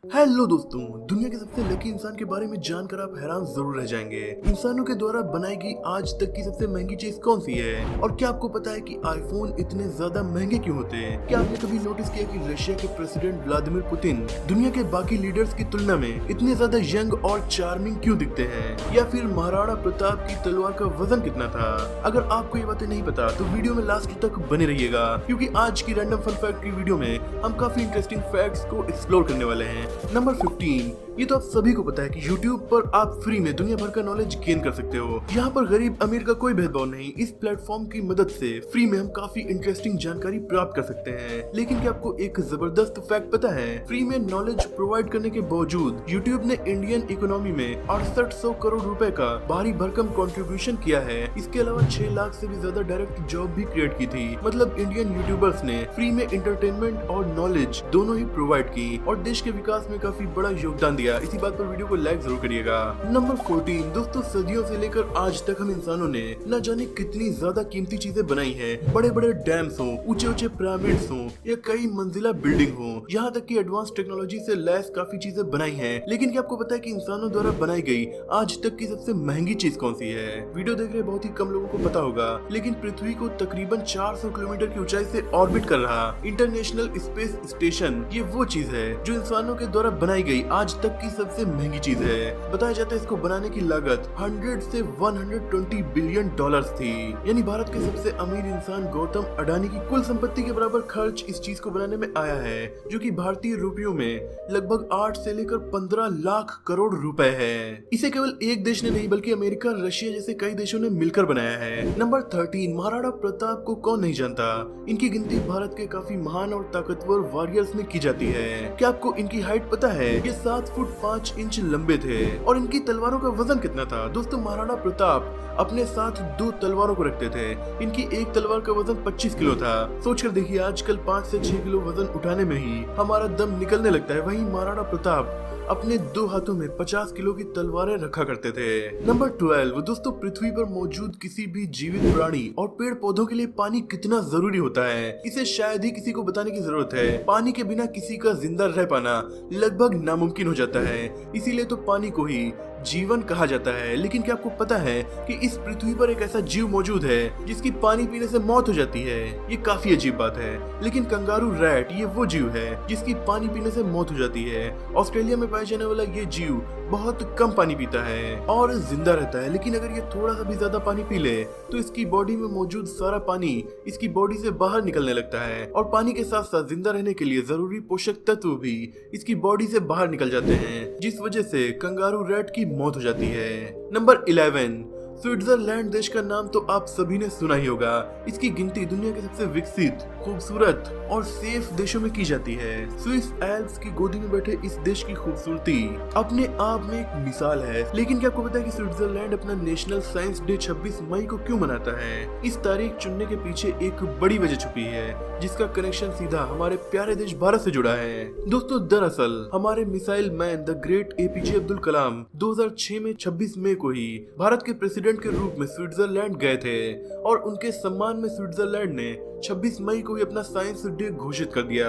Hello दोस्तों, दुनिया के सबसे लकी इंसान के बारे में जानकर आप हैरान जरूर रह जाएंगे। इंसानों के द्वारा बनाई गई आज तक की सबसे महंगी चीज कौन सी है? और क्या आपको पता है कि आईफोन इतने ज्यादा महंगे क्यों होते हैं? क्या आपने कभी नोटिस किया कि रशिया के प्रेसिडेंट व्लादिमीर पुतिन दुनिया के बाकी लीडर्स की तुलना में इतने ज्यादा यंग और चार्मिंग क्यों दिखते हैं? या फिर महाराणा प्रताप की तलवार का वजन कितना था? अगर आपको ये बातें नहीं पता तो वीडियो में लास्ट तक बने रहिएगा, क्योंकि आज की रैंडम फन फैक्ट की वीडियो में हम काफी इंटरेस्टिंग फैक्ट्स को एक्सप्लोर करने वाले हैं। नंबर 15, ये तो आप सभी को पता है कि YouTube पर आप फ्री में दुनिया भर का नॉलेज गेन कर सकते हो। यहाँ पर गरीब अमीर का कोई भेदभाव नहीं। इस प्लेटफॉर्म की मदद से फ्री में हम काफी इंटरेस्टिंग जानकारी प्राप्त कर सकते हैं। लेकिन क्या आपको एक जबरदस्त फैक्ट पता है? फ्री में नॉलेज प्रोवाइड करने के बावजूद YouTube ने इंडियन इकोनॉमी में 6800 करोड़ रुपए का भारी भरकम कंट्रीब्यूशन किया है। इसके अलावा 6 लाख से भी ज्यादा डायरेक्ट जॉब भी क्रिएट की थी। मतलब इंडियन यूट्यूबर्स ने फ्री में एंटरटेनमेंट और नॉलेज दोनों ही प्रोवाइड की और देश के विकास में काफी बड़ा योगदान दिया। इसी बात पर वीडियो को लाइक जरूर करिएगा। नंबर 14, दोस्तों सदियों से लेकर आज तक हम इंसानों ने न जाने कितनी ज्यादा कीमती चीजें बनाई हैं। बड़े बड़े डैम्स हो, ऊंचे ऊंचे पिरामिड्स हो या कई मंजिला बिल्डिंग हो, यहाँ तक कि एडवांस टेक्नोलॉजी से लैस काफी चीजें बनाई हैं। लेकिन क्या आपको पता है कि इंसानों द्वारा बनाई गई आज तक की सबसे महंगी चीज कौन सी है? वीडियो देख रहे बहुत ही कम लोगों को पता होगा, लेकिन पृथ्वी को तकरीबन 400 किलोमीटर की ऊंचाई से ऑर्बिट कर रहा इंटरनेशनल स्पेस स्टेशन, ये वो चीज है जो इंसानों के द्वारा बनाई गई आज तक की सबसे महंगी चीज है। बताया जाता है इसको बनाने की लागत 100 से 120 बिलियन डॉलर्स थी। यानी भारत के सबसे अमीर इंसान गौतम अडानी की कुल संपत्ति के बराबर खर्च इस चीज को बनाने में आया है, जो कि भारतीय रुपयों में लगभग 8 से लेकर 15 लाख करोड़ रुपए है। इसे केवल एक देश ने नहीं बल्कि अमेरिका, रशिया जैसे कई देशों ने मिलकर बनाया है। नंबर 13, महाराणा प्रताप को कौन नहीं जानता? इनकी गिनती भारत के काफी महान और ताकतवर वॉरियर्स में की जाती है। क्या आपको इनकी हाइट पता है? ये 7 फुट 5 इंच लंबे थे। और इनकी तलवारों का वजन कितना था? दोस्तों महाराणा प्रताप अपने साथ 2 तलवारों को रखते थे। इनकी एक तलवार का वजन 25 किलो था। सोचकर देखिए, आजकल 5 से 6 किलो वजन उठाने में ही हमारा दम निकलने लगता है। वहीं महाराणा प्रताप अपने 2 हाथों में 50 किलो की तलवारें रखा करते थे। नंबर 12, दोस्तों पृथ्वी पर मौजूद किसी भी जीवित प्राणी और पेड़ पौधों के लिए पानी कितना जरूरी होता है, इसे शायद ही किसी को बताने की जरूरत है। पानी के बिना किसी का जिंदा रह पाना लगभग नामुमकिन हो जाता है। इसीलिए तो पानी को ही जीवन कहा जाता है। लेकिन क्या आपको पता है कि इस पृथ्वी पर एक ऐसा जीव मौजूद है जिसकी पानी पीने से मौत हो जाती है? ये काफी अजीब बात है। लेकिन कंगारू रैट ये वो जीव है जिसकी पानी पीने से मौत हो जाती है। ऑस्ट्रेलिया में पाया जाने वाला ये जीव बहुत कम पानी पीता है और जिंदा रहता है। लेकिन अगर ये थोड़ा सा भी ज्यादा पानी पी ले तो इसकी बॉडी में मौजूद सारा पानी इसकी बॉडी से बाहर निकलने लगता है और पानी के साथ साथ जिंदा रहने के लिए जरूरी पोषक तत्व भी इसकी बॉडी से बाहर निकल जाते हैं, जिस वजह से कंगारू रैट की मौत हो जाती है। नंबर 11, स्विट्जरलैंड देश का नाम तो आप सभी ने सुना ही होगा। इसकी गिनती दुनिया के सबसे विकसित, खूबसूरत और सेफ देशों में की जाती है। स्विस एल्प्स की गोदी में बैठे इस देश की खूबसूरती अपने आप में एक मिसाल है। लेकिन क्या आपको पता है कि स्विट्जरलैंड अपना नेशनल साइंस डे 26 मई को क्यों मनाता है? इस तारीख चुनने के पीछे एक बड़ी वजह छुपी है, जिसका कनेक्शन सीधा हमारे प्यारे देश भारत से जुड़ा है। दोस्तों दरअसल हमारे missile man the great APJ Abdul Kalam 2006 में 26 मई को ही भारत के प्रेसिडेंट के रूप में स्विट्जरलैंड गए थे और उनके सम्मान में स्विट्जरलैंड ने 26 मई को ही अपना साइंस डे घोषित कर दिया।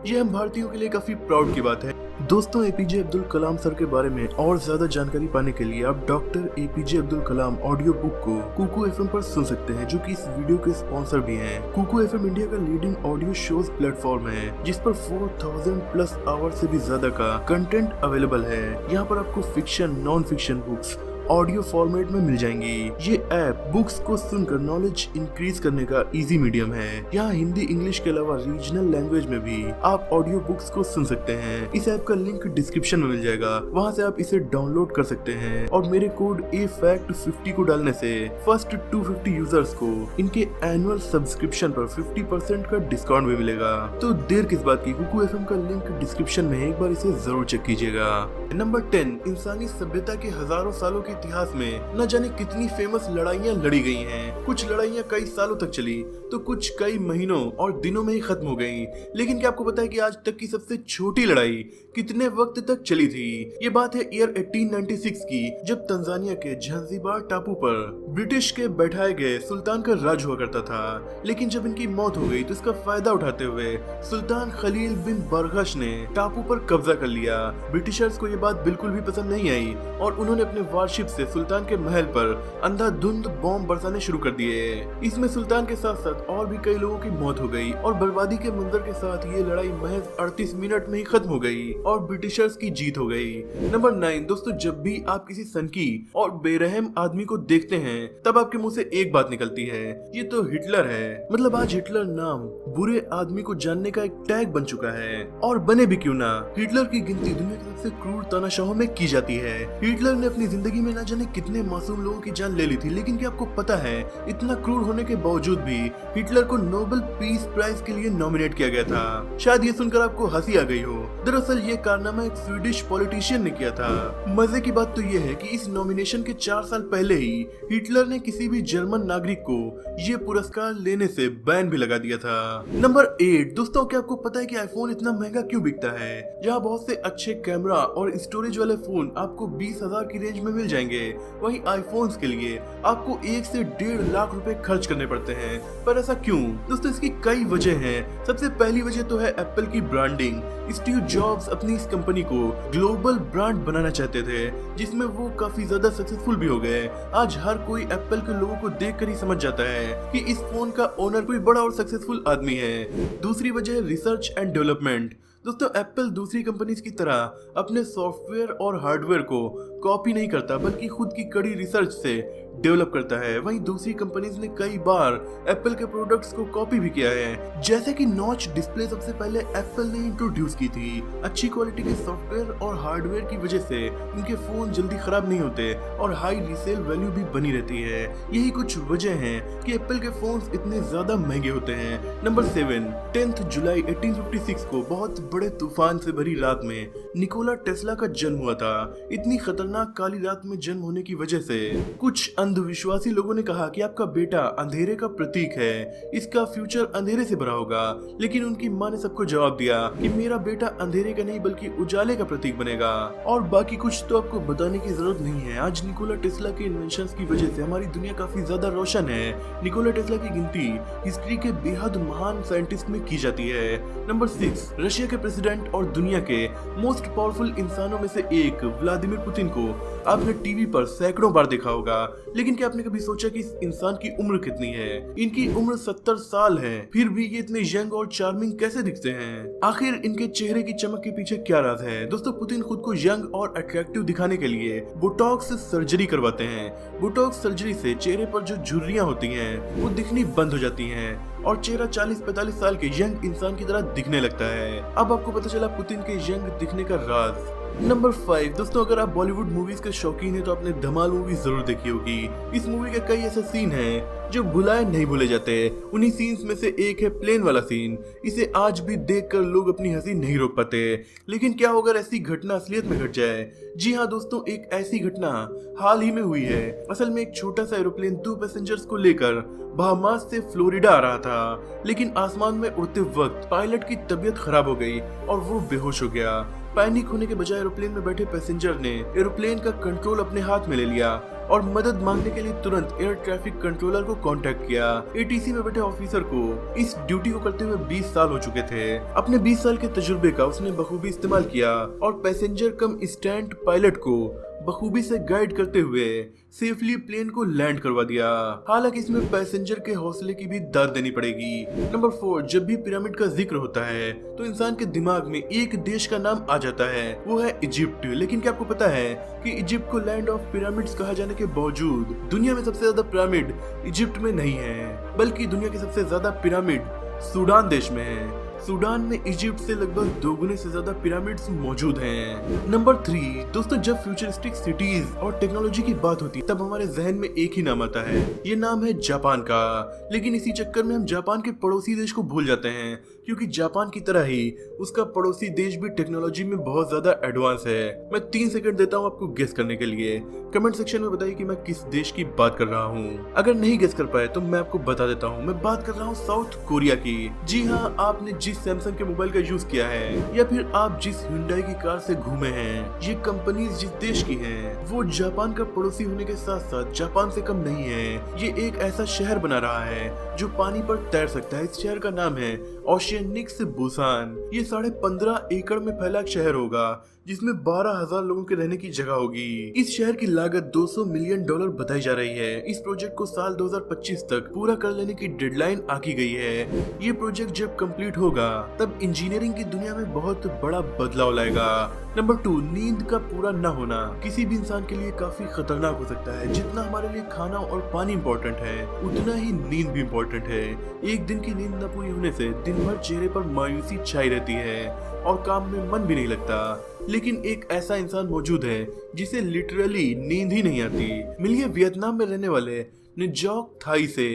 ये हम भारतीयों के लिए काफी प्राउड की बात है। दोस्तों एपीजे अब्दुल कलाम सर के बारे में और ज्यादा जानकारी पाने के लिए आप डॉक्टर एपीजे अब्दुल कलाम ऑडियो बुक को कुकू एफएम पर सुन सकते हैं, जो कि इस वीडियो के स्पॉन्सर भी हैं। कुकू एफएम इंडिया का लीडिंग ऑडियो शोज प्लेटफॉर्म है, जिस पर 4000 प्लस आवर से भी ज्यादा का कंटेंट अवेलेबल है। यहाँ पर आपको fiction, non fiction books audio format में मिल जाएंगी। ये ऐप बुक्स को सुनकर नॉलेज इंक्रीज करने का इजी मीडियम है। यहाँ हिंदी, इंग्लिश के अलावा रीजनल लैंग्वेज में भी आप ऑडियो बुक्स को सुन सकते हैं। इस ऐप का लिंक डिस्क्रिप्शन में मिल जाएगा, वहाँ से आप इसे डाउनलोड कर सकते हैं। और मेरे कोड AFACT50 को डालने से फर्स्ट 250 यूजर्स को इनके एनुअल सब्सक्रिप्शन पर 50% का डिस्काउंट भी मिलेगा। तो देर किस बात की, कुकू एफएम का लिंक डिस्क्रिप्शन में है, एक बार इसे जरूर चेक कीजिएगा। नंबर 10, इंसानी सभ्यता के हजारों सालों की इतिहास में न जाने कितनी फेमस लड़ाइयाँ लड़ी गई हैं। कुछ लड़ाइयाँ कई सालों तक चली तो कुछ कई महीनों और दिनों में ही खत्म हो गई। लेकिन क्या आपको पता है कि आज तक की सबसे छोटी लड़ाई कितने वक्त तक चली थी? ये बात है ईयर 1896 की, जब तंजानिया के ज़ांज़ीबार टापू पर ब्रिटिश के बैठाए गए सुल्तान का राज हुआ करता था। लेकिन जब इनकी मौत हो गई तो इसका फायदा उठाते हुए सुल्तान खलील बिन बरगश ने टापू पर कब्जा कर लिया। ब्रिटिशर्स को ये बात बिल्कुल भी पसंद नहीं आई और उन्होंने अपने वारशिप से सुल्तान के महल पर अंधाधुंध बॉम्ब बरसाने शुरू कर दिए। इसमें सुल्तान के साथ साथ और भी कई लोगों की मौत हो गई और बर्बादी के मंजर के साथ ये लड़ाई महज 38 मिनट में ही खत्म हो गई और ब्रिटिशर्स की जीत हो गई। नंबर 9 दोस्तों, जब भी आप किसी सनकी और बेरहम आदमी को देखते हैं तब आपके मुंह से एक बात निकलती है, ये तो हिटलर है। मतलब आज हिटलर नाम बुरे आदमी को जानने का एक टैग बन चुका है। और बने भी क्यों ना, हिटलर की गिनती दुनिया के सबसे क्रूर तानाशाहों में की जाती है। हिटलर ने अपनी जिंदगी में ना जाने कितने मासूम लोगों की जान ले ली थी, लेकिन क्या आपको पता है इतना क्रूर होने के बावजूद भी हिटलर को नोबेल पीस प्राइज के लिए नॉमिनेट किया गया था। शायद ये सुनकर आपको हंसी आ गई हो। दरअसल ये कारनामा एक स्वीडिश पॉलिटिशियन ने किया था। मजे की बात तो ये है कि इस नॉमिनेशन के 4 साल पहले ही हिटलर ने किसी भी जर्मन नागरिक को ये पुरस्कार लेने से बैन भी लगा दिया था। नंबर 8 दोस्तों, क्या आपको पता है कि आईफोन इतना महंगा क्यों बिकता है? जहाँ बहुत से अच्छे कैमरा और स्टोरेज वाले फोन आपको 20,000 की रेंज में मिल जाएंगे, वहीं आईफोन्स के लिए आपको 1 से 1.5 लाख रुपए खर्च करने पड़ते हैं। पर ऐसा क्यों? दोस्तों इसकी कई वजह हैं। सबसे पहली वजह तो है एप्पल की ब्रांडिंग। स्टीव जॉब्स अपनी इस कंपनी को ग्लोबल ब्रांड बनाना चाहते थे, जिसमें वो काफी ज्यादा सक्सेसफुल भी हो गए। आज हर कोई एप्पल के लोगों को देखकर ही समझ जाता है कि इस फोन का ओनर कोई बड़ा और सक्सेसफुल आदमी है। दूसरी वजह है रिसर्च एंड डेवलपमेंट। दोस्तों एप्पल दूसरी कंपनीज की तरह अपने सॉफ्टवेयर और हार्डवेयर को कॉपी नहीं करता, बल्कि खुद की कड़ी रिसर्च से डेवलप करता है। वहीं दूसरी कंपनीज ने कई बार एप्पल के प्रोडक्ट्स को कॉपी भी किया है, जैसे कि नॉच डिस्प्ले सबसे पहले एप्पल ने इंट्रोड्यूस की थी। अच्छी क्वालिटी के सॉफ्टवेयर और हार्डवेयर की वजह से इनके फोन जल्दी खराब नहीं होते और हाई रीसेल वैल्यू भी बनी रहती है। यही कुछ वजह हैं कि एप्पल के फोन्स इतने ज्यादा महंगे होते हैं। नंबर 7 10 जुलाई 1856 को बहुत बड़े तूफान से भरी रात में निकोला टेस्ला का जन्म हुआ था। इतनी खतरनाक काली रात में जन्म होने की वजह से कुछ अंधविश्वासी लोगों ने कहा कि आपका बेटा अंधेरे का प्रतीक है, इसका फ्यूचर अंधेरे से भरा होगा। लेकिन उनकी माँ ने सबको जवाब दिया कि मेरा बेटा अंधेरे का नहीं बल्कि उजाले का प्रतीक बनेगा। और बाकी कुछ तो आपको बताने की जरूरत नहीं है। आज निकोला टेस्ला के इन्वेंशंस की वजह से हमारी दुनिया काफी ज्यादा रोशन है। निकोला टेस्ला की गिनती हिस्ट्री के बेहद महान साइंटिस्ट में की जाती है। नंबर 6 रशिया के प्रेसिडेंट और दुनिया के मोस्ट पावरफुल इंसानों में से एक व्लादिमीर पुतिन को आपने टीवी पर सैकड़ों बार देखा होगा। लेकिन क्या आपने कभी सोचा कि इस इंसान की उम्र कितनी है? इनकी उम्र 70 साल है, फिर भी ये इतने यंग और चार्मिंग कैसे दिखते हैं? आखिर इनके चेहरे की चमक के पीछे क्या राज है? दोस्तों पुतिन खुद को यंग और अट्रैक्टिव दिखाने के लिए बोटॉक्स सर्जरी करवाते हैं। बोटॉक्स सर्जरी से चेहरे पर जो झुर्रियां होती हैं वो दिखनी बंद हो जाती हैं और चेहरा 40-45 साल के यंग इंसान की तरह दिखने लगता है। अब आपको पता चला पुतिन के यंग दिखने का राज। नंबर 5 दोस्तों, अगर आप बॉलीवुड मूवीज के शौकीन हैं तो आपने धमाल मूवी जरूर देखी होगी। इस मूवी के कई ऐसे सीन हैं जो भुलाए नहीं भूले जाते। उन्हीं सीन्स में से एक है प्लेन वाला सीन। इसे आज भी देखकर लोग अपनी हंसी नहीं रोक पाते। लेकिन क्या होगा ऐसी घटना असलियत में घट जाए? जी हाँ दोस्तों, एक ऐसी घटना हाल ही में हुई है। असल में एक छोटा सा एरोप्लेन 2 पैसेंजर्स को लेकर बहामास से फ्लोरिडा आ रहा था, लेकिन आसमान में उड़ते वक्त पायलट की तबीयत खराब हो गई और वो बेहोश हो गया। पैनिक होने के बजाय एरोप्लेन में बैठे पैसेंजर ने एरोप्लेन का कंट्रोल अपने हाथ में ले लिया और मदद मांगने के लिए तुरंत एयर ट्रैफिक कंट्रोलर को कांटेक्ट किया। एटीसी में बैठे ऑफिसर को इस ड्यूटी को करते हुए 20 साल हो चुके थे। अपने 20 साल के तजुर्बे का उसने बखूबी इस्तेमाल किया और पैसेंजर कम स्टैंड पायलट को बखूबी से गाइड करते हुए सेफली प्लेन को लैंड करवा दिया। हालांकि इसमें पैसेंजर के हौसले की भी दाद देनी पड़ेगी। नंबर 4 जब भी पिरामिड का जिक्र होता है तो इंसान के दिमाग में एक देश का नाम आ जाता है, वो है इजिप्ट। लेकिन क्या आपको पता है कि इजिप्ट को लैंड ऑफ पिरामिड्स कहा जाने के बावजूद दुनिया में सबसे ज्यादा पिरामिड इजिप्ट में नहीं है, बल्कि दुनिया के सबसे ज्यादा पिरामिड सूडान देश में है। सूडान में इजिप्ट से लगभग 2 गुने से ज्यादा पिरामिड्स मौजूद हैं। नंबर 3 दोस्तों, जब फ्यूचरिस्टिक सिटीज और टेक्नोलॉजी की बात होती है तब हमारे जहन में एक ही नाम आता है, ये नाम है जापान का। लेकिन इसी चक्कर में हम जापान के पड़ोसी देश को भूल जाते हैं, क्योंकि जापान की तरह ही उसका पड़ोसी देश भी टेक्नोलॉजी में बहुत ज्यादा एडवांस है। मैं 3 सेकंड देता हूँ आपको गेस करने के लिए। कमेंट सेक्शन में बताइए कि मैं किस देश की बात कर रहा हूँ। अगर नहीं गेस कर पाए तो मैं आपको बता देता हूँ, मैं बात कर रहा हूँ साउथ कोरिया की। जी हाँ, आपने जिस सैमसंग के मोबाइल का यूज किया है या फिर आप जिस हुंडई की कार से घूमे हैं, ये कंपनीज जिस देश की हैं, वो जापान का पड़ोसी होने के साथ साथ जापान से कम नहीं है। ये एक ऐसा शहर बना रहा है जो पानी पर तैर सकता है। इस शहर का नाम है ओशियनिक्स बुसान। ये 15.5 एकड़ में फैला एक शहर होगा जिसमें 12,000 लोगों के रहने की जगह होगी। इस शहर की लागत $200 मिलियन बताई जा रही है। इस प्रोजेक्ट को साल 2025 तक पूरा कर लेने की डेडलाइन आकी गई है। ये प्रोजेक्ट जब कंप्लीट होगा तब इंजीनियरिंग की दुनिया में बहुत बड़ा बदलाव लाएगा। नंबर 2, नींद का पूरा न होना किसी भी इंसान के लिए काफी खतरनाक हो सकता है। जितना हमारे लिए खाना और पानी इम्पोर्टेंट है, उतना ही नींद भी इम्पोर्टेंट है। एक दिन की नींद न पूरी होने से दिन भर चेहरे पर मायूसी छाई रहती है और काम में मन भी नहीं लगता। लेकिन एक ऐसा इंसान मौजूद है जिसे लिटरली नींद ही नहीं आती। मिलिए वियतनाम में रहने वाले निजॉक थाई से।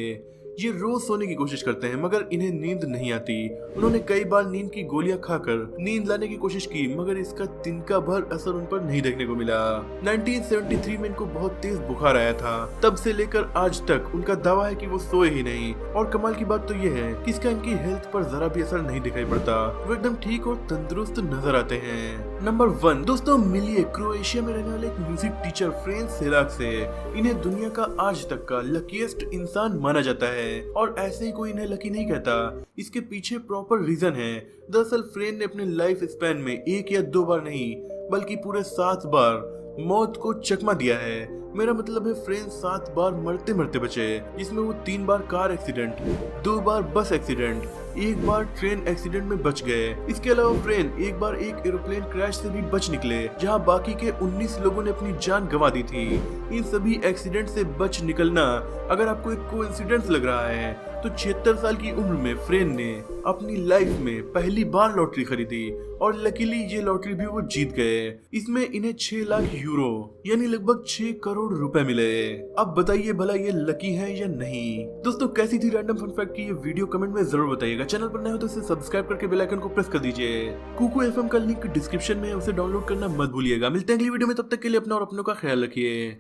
ये रोज सोने की कोशिश करते हैं मगर इन्हें नींद नहीं आती। उन्होंने कई बार नींद की गोलियां खाकर नींद लाने की कोशिश की मगर इसका तिनका भर असर उन पर नहीं देखने को मिला। 1973 में इनको बहुत तेज बुखार आया था। तब से लेकर आज तक उनका दावा है कि वो सोए ही नहीं। और कमाल की बात तो ये है कि इसका इनकी हेल्थ पर जरा भी असर नहीं दिखाई पड़ता। वो एकदम ठीक और तंदुरुस्त नजर आते हैं। नंबर 1 दोस्तों, मिलिए क्रोएशिया में रहने वाले एक म्यूजिक टीचर फ्रेंच सेलाक से। इन्हें दुनिया का आज तक का लकीएस्ट इंसान माना जाता है और ऐसे ही कोई इन्हें लकी नहीं कहता। इसके पीछे प्रॉपर रीजन है। दरअसल फ्रेंड ने अपने लाइफ स्पैन में 1 या 2 बार नहीं बल्कि पूरे 7 बार मौत को चकमा दिया है। मेरा मतलब है फ्रेंड 7 बार मरते मरते बचे, जिसमें वो 3 बार कार एक्सीडेंट, 2 बार बस एक्सीडेंट, 1 बार ट्रेन एक्सीडेंट में बच गए। इसके अलावा फ्रेंड एक बार एक एरोप्लेन क्रैश से भी बच निकले जहां बाकी के 19 लोगों ने अपनी जान गंवा दी थी। इन सभी एक्सीडेंट से बच निकलना अगर आपको एक कोइंसिडेंस लग रहा है तो 76 साल की उम्र में फ्रेंड ने अपनी लाइफ में पहली बार लॉटरी खरीदी और लकीली ये लॉटरी भी वो जीत गए। इसमें इन्हें 6 लाख यूरो यानी लगभग 6 करोड़ रुपए मिले। अब बताइए भला ये लकी है या नहीं। दोस्तों, कैसी थी रैंडम फन फैक्ट की ये वीडियो कमेंट में जरूर बताइएगा। चैनल पर नए हो तो इसे सब्सक्राइब करके बेल आइकन को प्रेस कर दीजिए। कुकू एफएम का लिंक डिस्क्रिप्शन में है, उसे डाउनलोड करना मत भूलिएगा। मिलते हैं अगली वीडियो में, तब तक के लिए अपना और अपनों का ख्याल रखिए।